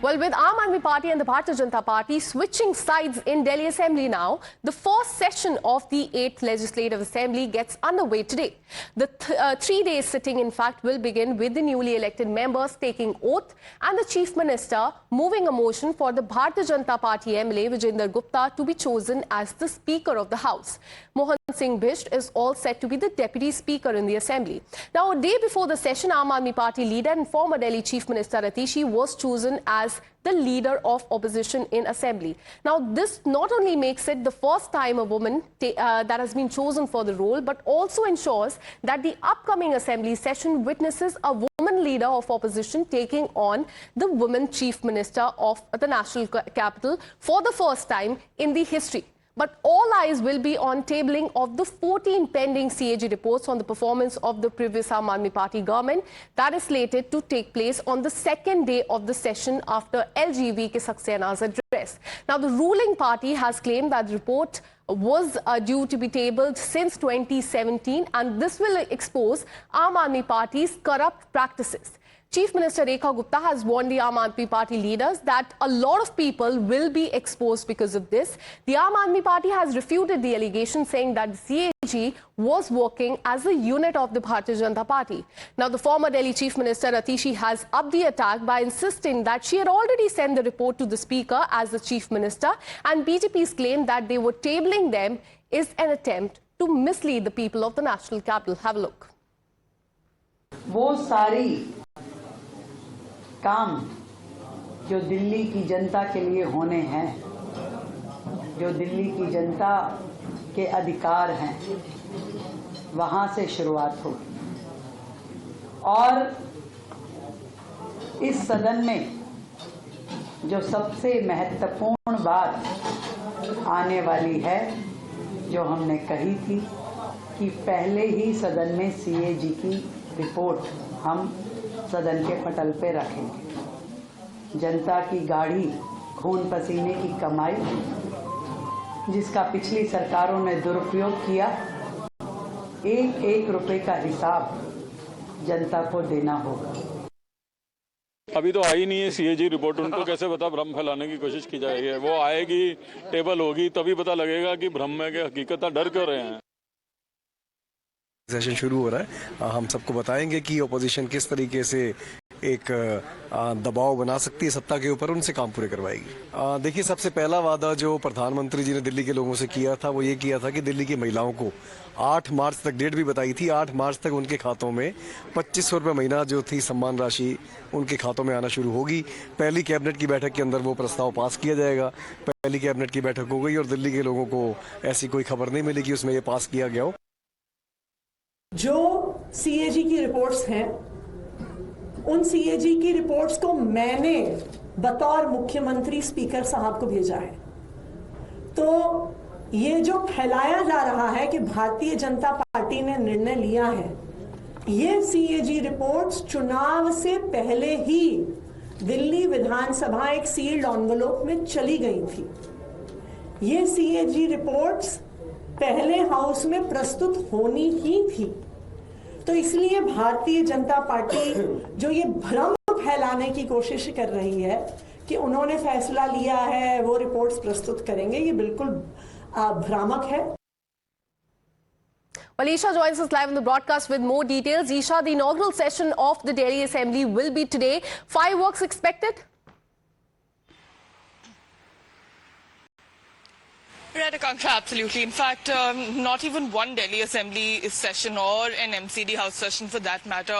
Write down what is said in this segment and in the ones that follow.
Well, with Aam Aadmi Party and the Bharatiya Janata Party switching sides in Delhi Assembly now, the first session of the 8th Legislative Assembly gets underway today. The 3-day sitting, in fact, will begin with the newly elected members taking oath and the Chief Minister moving a motion for the Bharatiya Janata Party MLA Vijayendra Gupta to be chosen as the Speaker of the House. Mohan Singh Bisht is all set to be the Deputy Speaker in the Assembly. Now, a day before the session, Aam Aadmi Party leader and former Delhi Chief Minister Atishi was chosen as the leader of opposition in Assembly. Now, this not only makes it the first time a woman that has been chosen for the role, but also ensures that the upcoming Assembly session witnesses a woman leader of opposition taking on the woman Chief Minister of the national capital for the first time in the history. But all eyes will be on tabling of the 14 pending CAG reports on the performance of the previous Aam Aadmi Party government that is slated to take place on the second day of the session after LGV ke Saxena's address. Now, the ruling party has claimed that the report was due to be tabled since 2017, and this will expose Aam Aadmi Party's corrupt practices. Chief Minister Rekha Gupta has warned the Aam Aadmi Party leaders that a lot of people will be exposed because of this. The Aam Aadmi Party has refuted the allegation, saying that the CAG was working as a unit of the Bharatiya Janata Party. Now, the former Delhi Chief Minister Atishi has upped the attack by insisting that she had already sent the report to the Speaker as the Chief Minister, and BJP's claim that they were tabling them is an attempt to mislead the people of the national capital. Have a look. वो सारी काम जो दिल्ली की जनता के लिए होने हैं, जो दिल्ली की जनता के अधिकार हैं, वहां से शुरुआत होगी। और इस सदन में जो सबसे महत्वपूर्ण बात आने वाली है, जो हमने कही थी कि पहले ही सदन में CAG की रिपोर्ट हम सदन के पटल पे रखेंगे। जनता की गाढ़ी खून पसीने की कमाई, जिसका पिछली सरकारों ने दुरुपयोग किया, एक एक रुपए का हिसाब जनता को देना होगा। अभी तो आई नहीं है CAG रिपोर्ट, उनको कैसे पता? भ्रम फैलाने की कोशिश की जाएगी। वो आएगी, टेबल होगी, तभी पता लगेगा कि भ्रम में क्या हकीकत, डर क्यों रहे हैं। सेशन शुरू हो रहा है, हम सबको बताएंगे कि ओपोजिशन किस तरीके से एक दबाव बना सकती है सत्ता के ऊपर, उनसे काम पूरे करवाएगी। देखिए, सबसे पहला वादा जो प्रधानमंत्री जी ने दिल्ली के लोगों से किया था, वो ये किया था कि दिल्ली की महिलाओं को 8 मार्च तक, डेट भी बताई थी, 8 मार्च तक उनके खातों में 2500 रुपये महीना जो थी सम्मान राशि उनके खातों में आना शुरू होगी। पहली कैबिनेट की बैठक के अंदर वो प्रस्ताव पास किया जाएगा। पहली कैबिनेट की बैठक हो गई और दिल्ली के लोगों को ऐसी कोई खबर नहीं मिली कि उसमें ये पास किया गया हो। जो CAG की रिपोर्ट्स हैं, उन CAG की रिपोर्ट्स को मैंने बतौर मुख्यमंत्री स्पीकर साहब को भेजा है। तो ये जो फैलाया जा रहा है कि भारतीय जनता पार्टी ने निर्णय लिया है, ये CAG रिपोर्ट्स चुनाव से पहले ही दिल्ली विधानसभा एक सील्ड एनवेलप में चली गई थी। ये CAG रिपोर्ट्स पहले हाउस में प्रस्तुत होनी ही थी। तो इसलिए भारतीय जनता पार्टी जो ये भ्रम फैलाने की कोशिश कर रही है कि उन्होंने फैसला लिया है, वो रिपोर्ट्स प्रस्तुत करेंगे, ये बिल्कुल भ्रामक है। Well, Isha joins us live on the broadcast with more details. Isha, the inaugural session of the Delhi Assembly will be today. Fireworks expected? Right, Akanksha, absolutely. In fact, not even one Delhi Assembly session or an MCD House session for that matter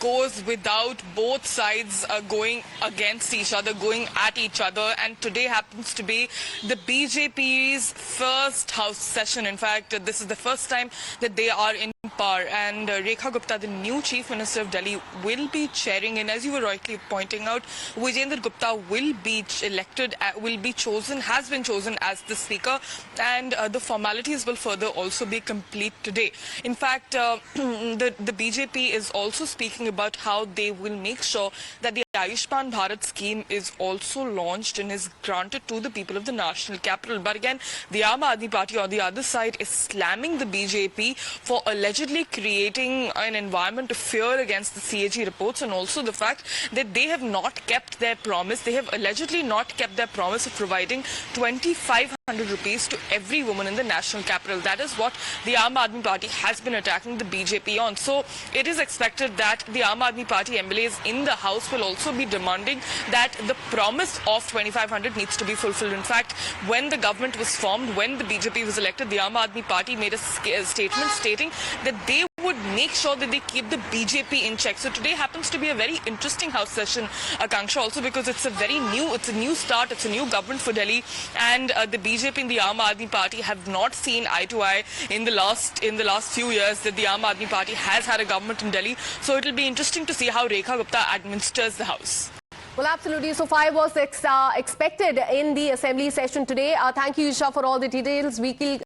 goes without both sides going against each other, going at each other. And today happens to be the BJP's first House session. In fact, this is the first time that they are in power. And Rekha Gupta, the new Chief Minister of Delhi, will be chairing. And as you were rightly pointing out, Vijayendra Gupta will be elected, will be chosen, has been chosen as the Speaker. And the formalities will further also be complete today. In fact, the BJP is also speaking about how they will make sure that the Ayushman Bharat scheme is also launched and is granted to the people of the national capital. But again, the Aam Aadmi Party on the other side is slamming the BJP for allegedly creating an environment of fear against the CAG reports, and also the fact that they have not kept their promise. They have allegedly not kept their promise of providing 2,500 rupees to every woman in the national capital. That is what the Aam Aadmi Party has been attacking the BJP on. So it is expected that the Aam Aadmi Party MLAs in the House will also be demanding that the promise of 2,500 needs to be fulfilled. In fact, when the government was formed, when the BJP was elected, the Aam Aadmi Party made a statement stating that they would make sure that they keep the BJP in check. So today happens to be a very interesting House session, Akanksha, also because it's a new start, it's a new government for Delhi, and the BJP and the Aam Aadmi Party have not seen eye to eye in the last few years that the Aam Aadmi Party has had a government in Delhi. So it will be interesting to see how Rekha Gupta administers the House. Well, absolutely. So fire was expected in the assembly session today. Thank you, Isha, for all the details.